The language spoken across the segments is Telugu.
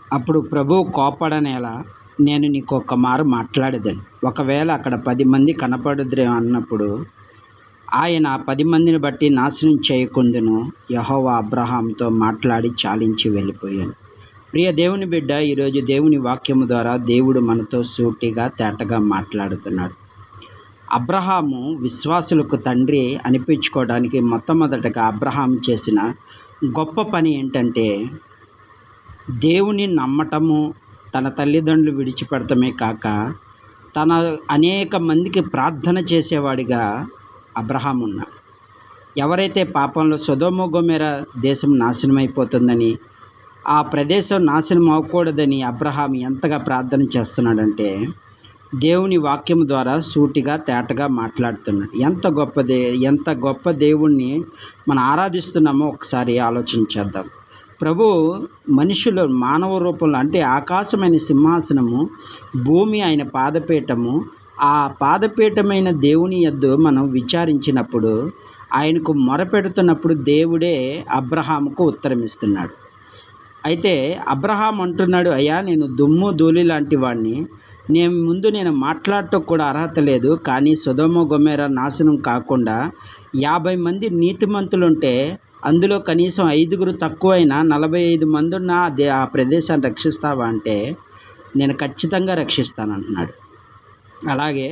అప్పుడు ప్రభువు కోపడనేలా, నేను నీకొక్క మారు మాట్లాడేదని. ఒకవేళ అక్కడ 10 మంది కనపడుదురేమో అన్నప్పుడు ఆయన 10 మందిని బట్టి నాశనం చేయకుందును యెహోవా అబ్రహాముతో మాట్లాడి చాలించి వెళ్ళిపోయాను. ప్రియ దేవుని బిడ్డ, ఈరోజు దేవుని వాక్యము ద్వారా దేవుడు మనతో సూటిగా తేటగా మాట్లాడుతున్నాడు. అబ్రహాము విశ్వాసులకు తండ్రి అనిపించుకోవడానికి మొట్టమొదటగా అబ్రహాము చేసిన గొప్ప పని ఏంటంటే దేవుని నమ్మటము, తన తల్లిదండ్రులు విడిచిపెడటమే కాక తన అనేక మందికి ప్రార్థన చేసేవాడిగా అబ్రహాము ఉన్నాడు. ఎవరైతే పాపంలో సొదొమ గొమొర్రా దేశం నాశనం అయిపోతుందని, ఆ ప్రదేశం నాశనం అవ్వకూడదని అబ్రహాము ఎంతగా ప్రార్థన చేస్తున్నాడంటే దేవుని వాక్యం ద్వారా సూటిగా తేటగా మాట్లాడుతున్నాడు. ఎంత గొప్ప దేవుణ్ణి మనం ఆరాధిస్తున్నామో ఒకసారి ఆలోచించేద్దాం. ప్రభు మనుషులు మానవ రూపంలో, అంటే ఆకాశమైన సింహాసనము, భూమి ఆయన పాదపీఠము, ఆ పాదపీఠమైన దేవుని యొద్ద మనం విచారించినప్పుడు, ఆయనకు మొరపెడుతున్నప్పుడు దేవుడే అబ్రహాముకు ఉత్తరం ఇస్తున్నాడు. అయితే అబ్రహాం అంటున్నాడు, అయ్యా నేను దుమ్ము ధూళి లాంటి వాడిని, నేను మాట్లాడటం కూడా అర్హత లేదు. కానీ సొదొమ గొమొర్రా నాశనం కాకుండా 50 మంది నీతిమంతులుంటే అందులో కనీసం 5 తక్కువైనా 45 మంది ఉన్న ఆ ప్రదేశాన్ని రక్షిస్తావా అంటే నేను ఖచ్చితంగా రక్షిస్తానంటున్నాడు. అలాగే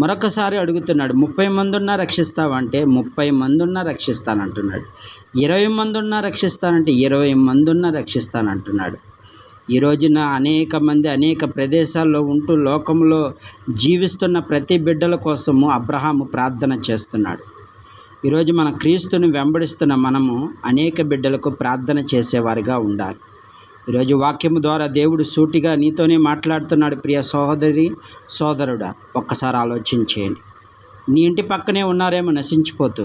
మరొకసారి అడుగుతున్నాడు, 30 మంది ఉన్నా రక్షిస్తావా అంటే 30 మంది ఉన్నా రక్షిస్తానంటున్నాడు. 20 మంది ఉన్నా రక్షిస్తానంటే 20 మంది ఉన్నా రక్షిస్తానంటున్నాడు. ఈ రోజున అనేక మంది అనేక ప్రదేశాల్లో ఉంటూ లోకంలో జీవిస్తున్న ప్రతి బిడ్డల కోసము అబ్రహాము ప్రార్థన చేస్తున్నాడు. ఈరోజు మన క్రీస్తుని వెంబడిస్తున్న మనము అనేక బిడ్డలకు ప్రార్థన చేసేవారిగా ఉండాలి. ఈరోజు వాక్యము ద్వారా దేవుడు సూటిగా నీతోనే మాట్లాడుతున్నాడు. ప్రియ సహోదరి సోదరుడా, ఒక్కసారి ఆలోచించేయండి. నీ ఇంటి పక్కనే ఉన్నారేమో నశించిపోతూ,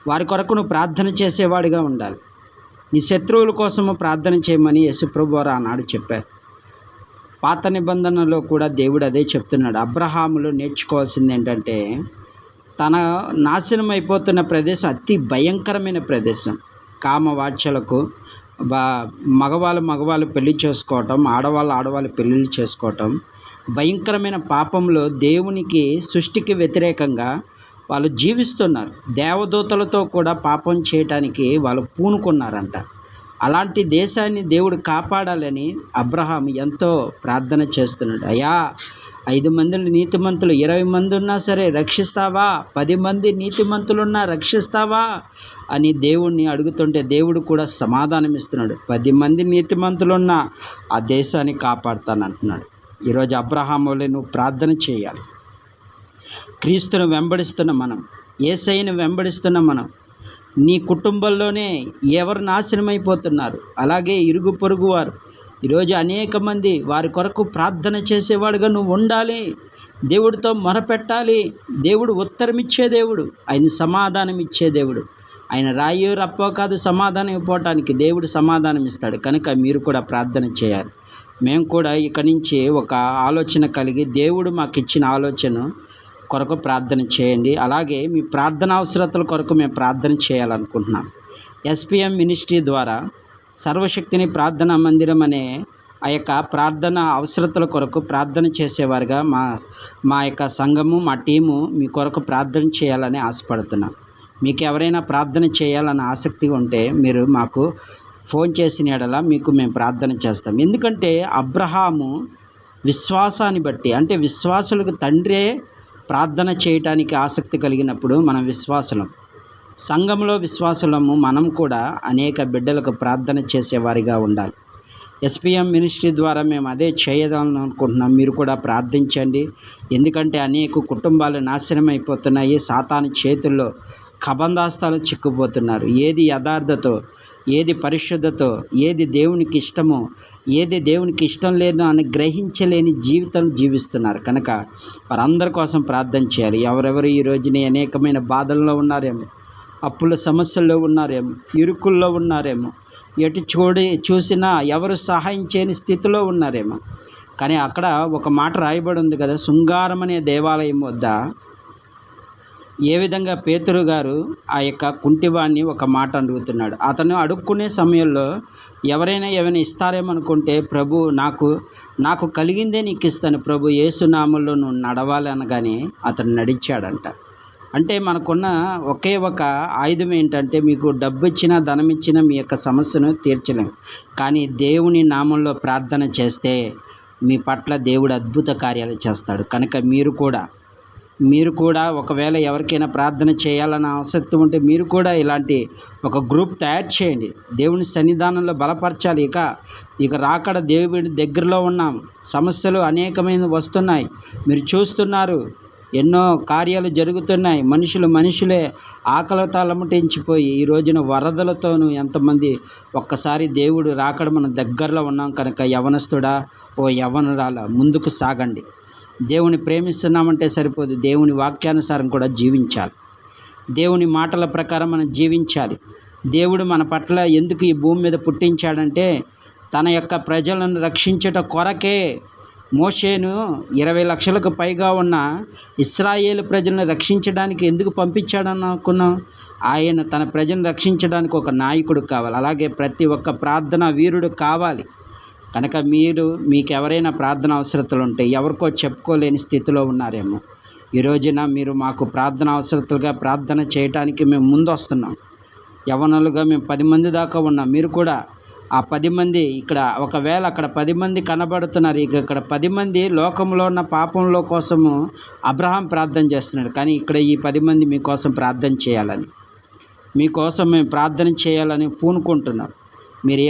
వారి కొరకు నువ్వు ప్రార్థన చేసేవాడిగా ఉండాలి. నీ శత్రువుల కోసము ప్రార్థన చేయమని యేసుప్రభు వారు ఆనాడు చెప్పారు. పాత నిబంధనలో కూడా దేవుడు అదే చెప్తున్నాడు. అబ్రహాములో నేర్చుకోవాల్సింది ఏంటంటే, తన నాశనం అయిపోతున్న ప్రదేశం అతి భయంకరమైన ప్రదేశం. కామవాంఛలకు మగవాళ్ళు పెళ్లి చేసుకోవటం, ఆడవాళ్ళు పెళ్ళిళ్ళు చేసుకోవటం, భయంకరమైన పాపంలో దేవునికి సృష్టికి వ్యతిరేకంగా వాళ్ళు జీవిస్తున్నారు. దేవదూతలతో కూడా పాపం చేయటానికి వాళ్ళు పూనుకున్నారంట. అలాంటి దేశాన్ని దేవుడు కాపాడాలని అబ్రహాము ఎంతో ప్రార్థన చేస్తున్నాడు. అయ్యా 5 మంది నీతిమంతులు, 20 మంది ఉన్నా సరే రక్షిస్తావా? 10 మంది నీతిమంతులున్నా రక్షిస్తావా అని దేవుణ్ణి అడుగుతుంటే దేవుడు కూడా సమాధానం ఇస్తున్నాడు. 10 మంది నీతిమంతులున్నా ఆ దేశాన్ని కాపాడుతానంటున్నాడు. ఈరోజు అబ్రహాములే నువ్వు ప్రార్థన చేయాలి. క్రీస్తును వెంబడిస్తున్న మనం, యేసయ్యను వెంబడిస్తున్న మనం, నీ కుటుంబంలోనే ఎవరు నాశనమైపోతున్నారు, అలాగే ఇరుగు పొరుగు వారు, ఈరోజు అనేక మంది వారి కొరకు ప్రార్థన చేసేవాడుగా నువ్వు ఉండాలి. దేవుడితో మొరపెట్టాలి. దేవుడు ఉత్తరం ఇచ్చే దేవుడు, ఆయన సమాధానం ఇచ్చే దేవుడు. ఆయన రాయో రప్పో కాదు సమాధానం ఇవ్వటానికి, దేవుడు సమాధానం ఇస్తాడు. కనుక మీరు కూడా ప్రార్థన చేయాలి. మేము కూడా ఇక నుంచి ఒక ఆలోచన కలిగి దేవుడు మాకు ఇచ్చిన ఆలోచన కొరకు ప్రార్థన చేయండి. అలాగే మీ ప్రార్థన అవసరతల కొరకు మేము ప్రార్థన చేయాలనుకుంటున్నాం. SPM మినిస్ట్రీ ద్వారా సర్వశక్తిని ప్రార్థనా మందిరం అనే ఆ యొక్క ప్రార్థన అవసరతల కొరకు ప్రార్థన చేసేవారుగా మా యొక్క సంఘము, మా టీము మీ కొరకు ప్రార్థన చేయాలని ఆశపడుతున్నాం. మీకు ఎవరైనా ప్రార్థన చేయాలని ఆసక్తిగా ఉంటే మీరు మాకు ఫోన్ చేసిన యెడల మేము ప్రార్థన చేస్తాం. ఎందుకంటే అబ్రహాము విశ్వాసాన్ని బట్టి, అంటే విశ్వాసులకు తండ్రే ప్రార్థన చేయటానికి ఆసక్తి కలిగినప్పుడు మనం విశ్వాసులం, సంఘంలో విశ్వాసులము, మనం కూడా అనేక బిడ్డలకు ప్రార్థన చేసేవారిగా ఉండాలి. SPM మినిస్ట్రీ ద్వారా మేము అదే చేయదామని అనుకుంటున్నాం. మీరు కూడా ప్రార్థించండి. ఎందుకంటే అనేక కుటుంబాలు నాశనం అయిపోతున్నాయి. సాతాను చేతుల్లో కబంధాస్తాలు చిక్కుపోతున్నారు. ఏది యథార్థతో, ఏది పరిశుద్ధతో, ఏది దేవునికి ఇష్టమో, ఏది దేవునికి ఇష్టం లేదో అని గ్రహించలేని జీవితం జీవిస్తున్నారు. కనుక వారందరి కోసం ప్రార్థన చేయాలి. ఎవరెవరు ఈ రోజుని అనేకమైన బాధల్లో ఉన్నారేమో, అప్పుల సమస్యల్లో ఉన్నారేమో, ఇరుకుల్లో ఉన్నారేమో, ఎటు చూసినా ఎవరు సహాయం చేయని స్థితిలో ఉన్నారేమో. కానీ అక్కడ ఒక మాట రాయబడి ఉంది కదా, శృంగారం అనే దేవాలయం వద్ద ఏ విధంగా పేతురు గారు ఆ యొక్క కుంటివాణ్ణి ఒక మాట అడుగుతున్నాడు. అతను అడుక్కునే సమయంలో ఎవరైనా ఏమైనా ఇస్తారేమో అనుకుంటే, ప్రభు నాకు కలిగిందే నీకు ఇస్తాను ప్రభు, యేసు నామములో నువ్వు నడవాలి అనగానే అతను నడిచాడంట. అంటే మనకున్న ఒకే ఒక ఆయుధం ఏంటంటే, మీకు డబ్బు ఇచ్చినా ధనం ఇచ్చినా మీ యొక్క సమస్యను తీర్చలేము. కానీ దేవుని నామంలో ప్రార్థన చేస్తే మీ పట్ల దేవుడు అద్భుత కార్యాలు చేస్తాడు. కనుక మీరు కూడా ఒకవేళ ఎవరికైనా ప్రార్థన చేయాలన్న ఆసక్తి ఉంటే మీరు కూడా ఇలాంటి ఒక గ్రూప్ తయారు చేయండి. దేవుని సన్నిధానంలో బలపరచాలి. ఇక రాకడ దేవుడి దగ్గరలో ఉన్నాం. సమస్యలు అనేకమైన వస్తున్నాయి, మీరు చూస్తున్నారు. ఎన్నో కార్యాలు జరుగుతున్నాయి. మనుషులే ఆకలితో అలమటించిపోయి ఈ రోజున వరదలతోనూ ఎంతమంది. ఒక్కసారి దేవుడు రాకడ మన దగ్గరలో ఉన్నాం కనుక యవనస్తుడా, ఓ యవనురాల, ముందుకు సాగండి. దేవుని ప్రేమిస్తున్నామంటే సరిపోదు, దేవుని వాక్యానుసారం కూడా జీవించాలి. దేవుని మాటల ప్రకారం మనం జీవించాలి. దేవుడు మన పట్ల ఎందుకు ఈ భూమి మీద పుట్టించాడంటే, తన యొక్క ప్రజలను రక్షించుట కొరకే. మోషేను 20 లక్షలకు పైగా ఉన్న ఇశ్రాయేలు ప్రజలను రక్షించడానికి ఎందుకు పంపించాడని అనుకున్నాం? ఆయన తన ప్రజలను రక్షించడానికి ఒక నాయకుడు కావాలి. అలాగే ప్రతి ఒక్క ప్రార్థన వీరుడు కావాలి. కనుక మీకు ఎవరైనా ప్రార్థన అవసరతలు ఉంటే, ఎవరికో చెప్పుకోలేని స్థితిలో ఉన్నారేమో, ఈ రోజున మీరు మాకు ప్రార్థన అవసరతలుగా ప్రార్థన చేయటానికి మేము ముందు వస్తున్నాం. యవనులుగా మేము 10 మంది దాకా ఉన్నాం. మీరు కూడా ఆ 10 మంది ఒకవేళ అక్కడ 10 మంది కనబడుతున్నారు. ఇక్కడ 10 మంది లోకంలో ఉన్న పాపంలో కోసము అబ్రహాం ప్రార్థన చేస్తున్నాడు. కానీ ఇక్కడ ఈ 10 మంది మీకోసం ప్రార్థన చేయాలని, మీకోసం మేము ప్రార్థన చేయాలని పూనుకుంటున్నాం. మీరు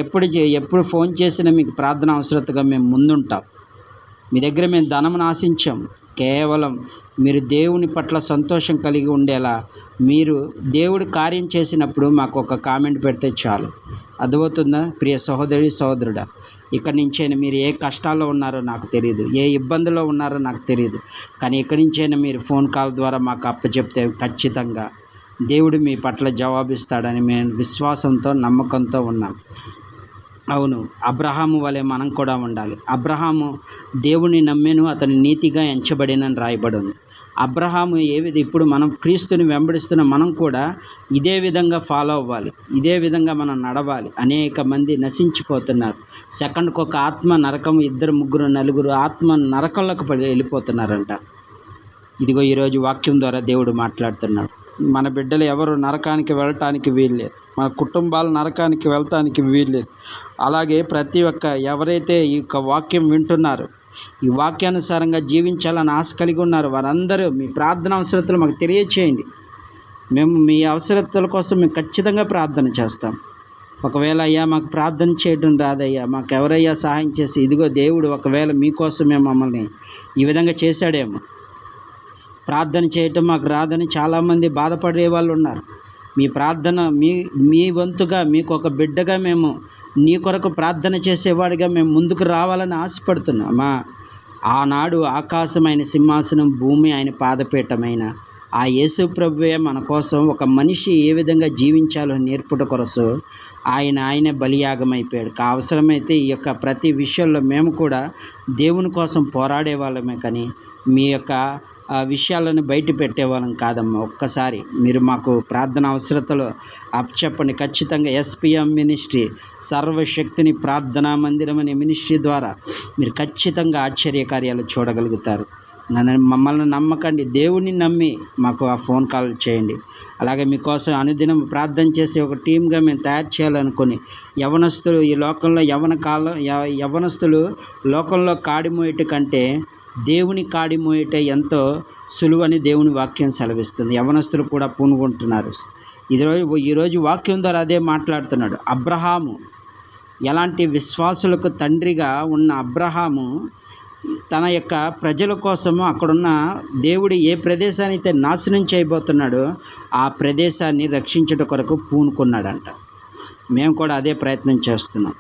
ఎప్పుడు ఫోన్ చేసినా మీకు ప్రార్థన అవసరతగా మేము ముందుంటాం. మీ దగ్గర మేము ధనమును ఆశించాం. కేవలం మీరు దేవుని పట్ల సంతోషం కలిగి ఉండేలా, మీరు దేవుడు కార్యం చేసినప్పుడు మాకు ఒక కామెంట్ పెడితే చాలు. అర్థమవుతుందా ప్రియ సహోదరి సహోదరుడా? ఇక్కడి నుంచైనా మీరు ఏ కష్టాల్లో ఉన్నారో నాకు తెలియదు, ఏ ఇబ్బందుల్లో ఉన్నారో నాకు తెలియదు. కానీ ఇక్కడి నుంచైనా మీరు ఫోన్ కాల్ ద్వారా మాకు అప్పచెప్తే ఖచ్చితంగా దేవుడు మీ పట్ల జవాబిస్తాడని మేము విశ్వాసంతో నమ్మకంతో ఉన్నాం. అవును, అబ్రహాము వలె మనం కూడా ఉండాలి. అబ్రహాము దేవుని నమ్మెను, అతని నీతిగా ఎంచబడినని రాయబడి ఉంది. అబ్రహాము ఇప్పుడు మనం క్రీస్తుని వెంబడిస్తున్న మనం కూడా ఇదే విధంగా ఫాలో అవ్వాలి, ఇదే విధంగా మనం నడవాలి. అనేక మంది నశించిపోతున్నారు. సెకండ్కి ఒక ఆత్మ నరకం, 2, 3, 4 ఆత్మ నరకంలోకి వెళ్ళిపోతున్నారంట. ఇదిగో ఈరోజు వాక్యం ద్వారా దేవుడు మాట్లాడుతున్నాడు. మన బిడ్డలు ఎవరు నరకానికి వెళ్ళటానికి వీల్లేదు, మన కుటుంబాలు నరకానికి వెళ్ళటానికి వీల్లేదు. అలాగే ప్రతి ఒక్క ఎవరైతే ఈ యొక్క వాక్యం వింటున్నారో, ఈ వాక్యానుసారంగా జీవించాలని ఆశ కలిగి ఉన్నారు, వారందరూ మీ ప్రార్థన అవసరతలు మాకు తెలియచేయండి. మేము మీ అవసరతల కోసం మేము ఖచ్చితంగా ప్రార్థన చేస్తాం. ఒకవేళ అయ్యా మాకు ప్రార్థన చేయడం రాదయ్యా, మాకు ఎవరయ్యా సహాయం చేసి, ఇదిగో దేవుడు ఒకవేళ మీకోసమే మమ్మల్ని ఈ విధంగా చేశాడేమో. ప్రార్థన చేయటం మాకు రాదని చాలామంది బాధపడే వాళ్ళు ఉన్నారు. మీ ప్రార్థన మీ వంతుగా మీకు ఒక బిడ్డగా మేము నీ కొరకు ప్రార్థన చేసేవాడిగా మేము ముందుకు రావాలని ఆశపడుతున్నామా? ఆనాడు ఆకాశమైన సింహాసనం, భూమి ఆయన పాదపీఠమైన ఆ యేసు ప్రభువే మన కోసం ఒక మనిషి ఏ విధంగా జీవించాలో నేర్పుట కొరకు ఆయనే బలియాగమైపోయాడు. అవసరమైతే ఈ యొక్క ప్రతి విషయంలో మేము కూడా దేవుని కోసం పోరాడే వాళ్ళమే, కానీ మీ యొక్క విషయాలను బయట పెట్టేవాళ్ళం కాదమ్మా. ఒక్కసారి మీరు మాకు ప్రార్థన అవసరతలు చెప్పండి. ఖచ్చితంగా SPM మినిస్ట్రీ, సర్వశక్తిని ప్రార్థనా మందిరం అనే మినిస్ట్రీ ద్వారా మీరు ఖచ్చితంగా ఆశ్చర్యకార్యాలు చూడగలుగుతారు. మమ్మల్ని నమ్మకండి, దేవుని నమ్మి మాకు ఆ ఫోన్ కాల్ చేయండి. అలాగే మీకోసం అనుదినం ప్రార్థన చేసే ఒక టీమ్గా మేము తయారు చేయాలనుకుని, యవనస్తులు ఈ లోకంలో యవనస్తులు లోకంలో కాడిమోయట కంటే దేవుని కాడి మోయట ఎంతో సులువని దేవుని వాక్యం సెలవిస్తుంది. యవనస్తులు కూడా పూనుకుంటున్నారు. ఈరోజు వాక్యం ద్వారా అదే మాట్లాడుతున్నాడు. అబ్రహాము ఎలాంటి విశ్వాసులకు తండ్రిగా ఉన్న అబ్రహాము తన యొక్క ప్రజల కోసము అక్కడున్న దేవుడు ఏ ప్రదేశాన్ని అయితే నాశనం చేయబోతున్నాడో ఆ ప్రదేశాన్ని రక్షించుట కొరకు పూనుకున్నాడంట. మేము కూడా అదే ప్రయత్నం చేస్తున్నాం.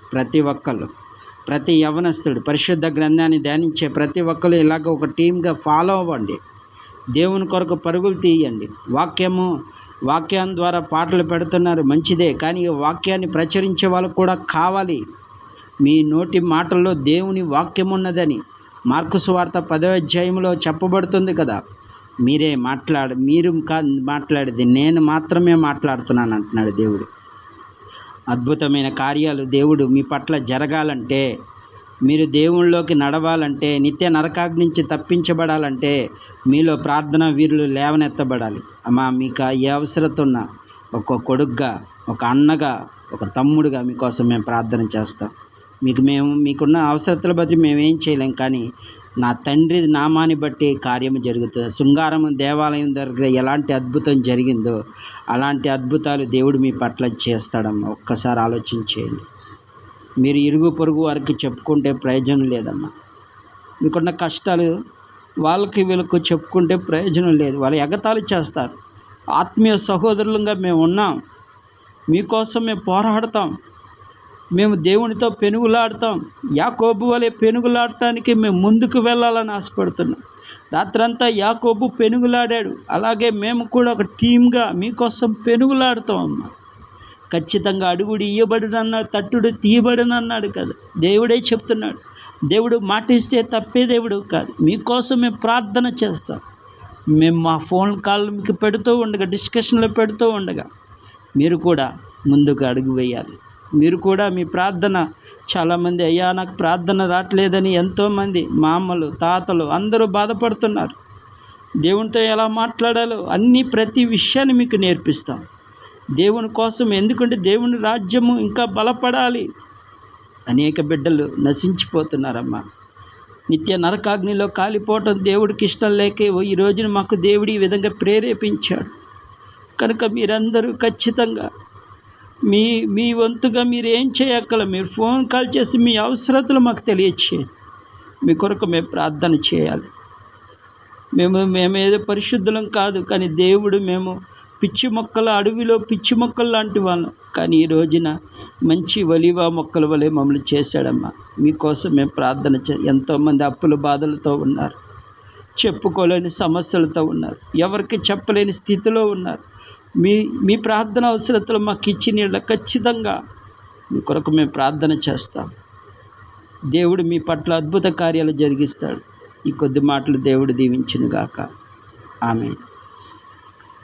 ప్రతి యవనస్తుడు పరిశుద్ధ గ్రంథాన్ని ధ్యానించే ప్రతి ఒక్కరు ఇలాగ ఒక టీమ్గా ఫాలో అవ్వండి. దేవుని కొరకు పరుగులు తీయండి. వాక్యం ద్వారా పాటలు పెడుతున్నారు, మంచిదే, కానీ ఈ వాక్యాన్ని ప్రచురించే వాళ్ళు కూడా కావాలి. మీ నోటి మాటల్లో దేవుని వాక్యం ఉన్నదని మార్కు సువార్త 10వ అధ్యాయంలో చెప్పబడుతుంది కదా. మీరు కాదు మాట్లాడేది, నేను మాత్రమే మాట్లాడుతున్నాను అంటున్నాడు దేవుడు. అద్భుతమైన కార్యాలు దేవుడు మీ పట్ల జరగాలంటే, మీరు దేవుళ్ళలోకి నడవాలంటే, నిత్య నరకాగ్ని నుంచి తప్పించబడాలంటే మీలో ప్రార్థనా వీరులు లేవనెత్తబడాలి. అమ్మా, మీకు ఏ అవసరత ఉన్నా ఒక కొడుకుగా, ఒక అన్నగా, ఒక తమ్ముడుగా మీకోసం మేము ప్రార్థన చేస్తాం. మీకున్న అవసరతలు బట్టి మేమేం చేయలేం, కానీ నా తండ్రి నామాన్ని బట్టి కార్యము జరుగుతుంది. శృంగారము దేవాలయం దగ్గర ఎలాంటి అద్భుతం జరిగిందో అలాంటి అద్భుతాలు దేవుడు మీ పట్ల చేస్తాడమ్మా. ఒక్కసారి ఆలోచించేయండి. మీరు ఇరుగు పొరుగు వారికి చెప్పుకుంటే ప్రయోజనం లేదమ్మా. మీకున్న కష్టాలు వాళ్ళకి వీళ్ళకు చెప్పుకుంటే ప్రయోజనం లేదు. వాళ్ళు ఎగతాళి చేస్తారు. ఆత్మీయ సహోదరులుగా మేము ఉన్నాం, మీకోసం మేము పోరాడతాం, మేము దేవునితో పెనుగులాడతాం. యాకోబు వలె పెనుగులాడటానికి మేము ముందుకు వెళ్ళాలని ఆశపడుతున్నాం. రాత్రంతా యాకోబు పెనుగులాడాడు, అలాగే మేము కూడా ఒక టీమ్గా మీకోసం పెనుగులాడుతాం అమ్మా. ఖచ్చితంగా అడుగుడు ఇయ్యబడునన్నాడు, తట్టుడు తీయబడునన్నాడు కదా, దేవుడే చెప్తున్నాడు. దేవుడు మాటిస్తే తప్పే దేవుడు కాదు. మీకోసం మేము ప్రార్థన చేస్తాం. మేము మా ఫోన్ కాల్ మీకు పెడుతూ ఉండగా, డిస్కషన్లో పెడుతూ ఉండగా మీరు కూడా ముందుకు అడుగు వేయాలి. మీరు కూడా మీ ప్రార్థన, చాలామంది అయ్యా నాకు ప్రార్థన రావట్లేదని ఎంతోమంది మా అమ్మలు, తాతలు అందరూ బాధపడుతున్నారు. దేవునితో ఎలా మాట్లాడాలో ప్రతి విషయాన్ని మీకు నేర్పిస్తాం. దేవుని కోసం, ఎందుకంటే దేవుని రాజ్యము ఇంకా బలపడాలి. అనేక బిడ్డలు నశించిపోతున్నారమ్మా. నిత్య నరకాగ్నిలో కాలిపోవటం దేవుడికి ఇష్టం లేకే ఈ రోజున మాకు దేవుడు ఈ విధంగా ప్రేరేపించాడు. కనుక మీరందరూ ఖచ్చితంగా మీ వంతుగా మీరు ఏం చేయక్కల, మీరు ఫోన్ కాల్ చేసి మీ అవసరతలు మాకు తెలియచేయండి. మీ కొరకు మేము ప్రార్థన చేయాలి. మేమేదో పరిశుద్ధులం కాదు, కానీ దేవుడు మేము పిచ్చి మొక్కల అడవిలో పిచ్చి మొక్కలు లాంటి వాళ్ళం, కానీ ఈ రోజున మంచి ఒలీవ మొక్కల వలె మమ్మల్ని చేశాడమ్మా. మీకోసం మేము ప్రార్థన ఎంతోమంది అప్పుల బాధలతో ఉన్నారు, చెప్పుకోలేని సమస్యలతో ఉన్నారు, ఎవరికి చెప్పలేని స్థితిలో ఉన్నారు. మీ ప్రార్థన అవసరతలు మాకు ఇచ్చిన ఖచ్చితంగా మీ కొరకు మేము ప్రార్థన చేస్తాం. దేవుడు మీ పట్ల అద్భుత కార్యాలు జరిగిస్తాడు. ఈ కొద్ది మాటలు దేవుడు దీవించును గాక. ఆమేన్.